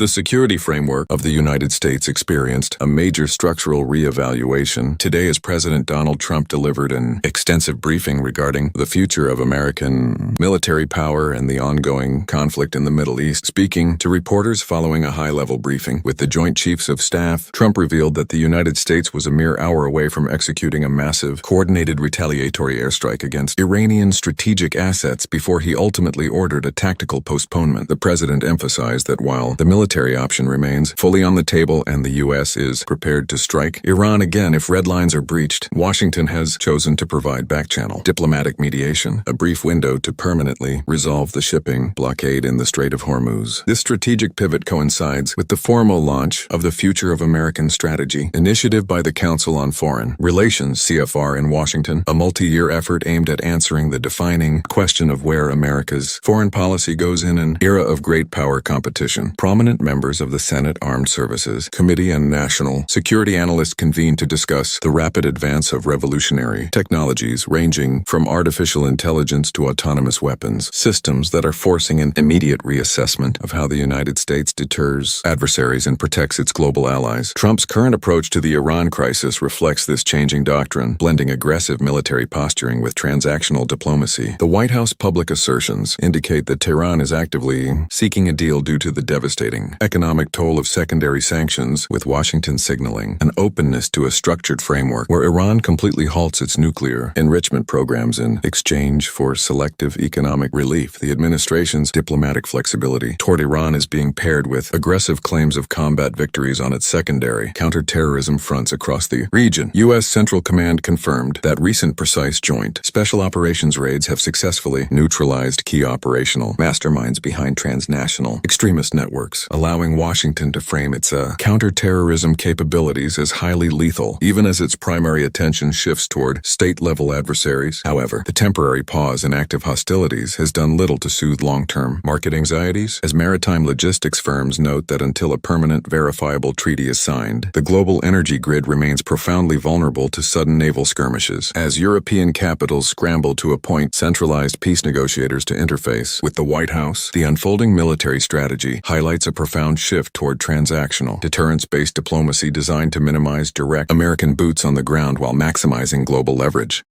The security framework of the United States experienced a major structural re-evaluation today as President Donald Trump delivered an extensive briefing regarding the future of American military power and the ongoing conflict in the Middle East. Speaking to reporters following a high-level briefing with the Joint Chiefs of Staff, Trump revealed that the United States was a mere hour away from executing a massive, coordinated retaliatory airstrike against Iranian strategic assets before he ultimately ordered a tactical postponement. The president emphasized that while the military option remains fully on the table and the U.S. is prepared to strike Iran again if red lines are breached, Washington has chosen to provide backchannel diplomatic mediation, a brief window to permanently resolve the shipping blockade in the Strait of Hormuz. This strategic pivot coincides with the formal launch of the Future of American Strategy initiative by the Council on Foreign Relations (CFR) in Washington, a multi-year effort aimed at answering the defining question of where America's foreign policy goes in an era of great power competition. Prominent members of the Senate Armed Services Committee and national security analysts convened to discuss the rapid advance of revolutionary technologies ranging from artificial intelligence to autonomous weapons systems that are forcing an immediate reassessment of how the United States deters adversaries and protects its global allies. Trump's current approach to the Iran crisis reflects this changing doctrine, blending aggressive military posturing with transactional diplomacy. The White House public assertions indicate that Tehran is actively seeking a deal due to the devastating economic toll of secondary sanctions, with Washington signaling an openness to a structured framework where Iran completely halts its nuclear enrichment programs in exchange for selective economic relief. The administration's diplomatic flexibility toward Iran is being paired with aggressive claims of combat victories on its secondary counterterrorism fronts across the region. U.S. Central Command confirmed that recent precise joint special operations raids have successfully neutralized key operational masterminds behind transnational extremist networks, allowing Washington to frame its counterterrorism capabilities as highly lethal, even as its primary attention shifts toward state-level adversaries. However, the temporary pause in active hostilities has done little to soothe long-term market anxieties, as maritime logistics firms note that until a permanent, verifiable treaty is signed, the global energy grid remains profoundly vulnerable to sudden naval skirmishes. As European capitals scramble to appoint centralized peace negotiators to interface with the White House, the unfolding military strategy highlights a profound shift toward transactional, deterrence-based diplomacy designed to minimize direct American boots on the ground while maximizing global leverage.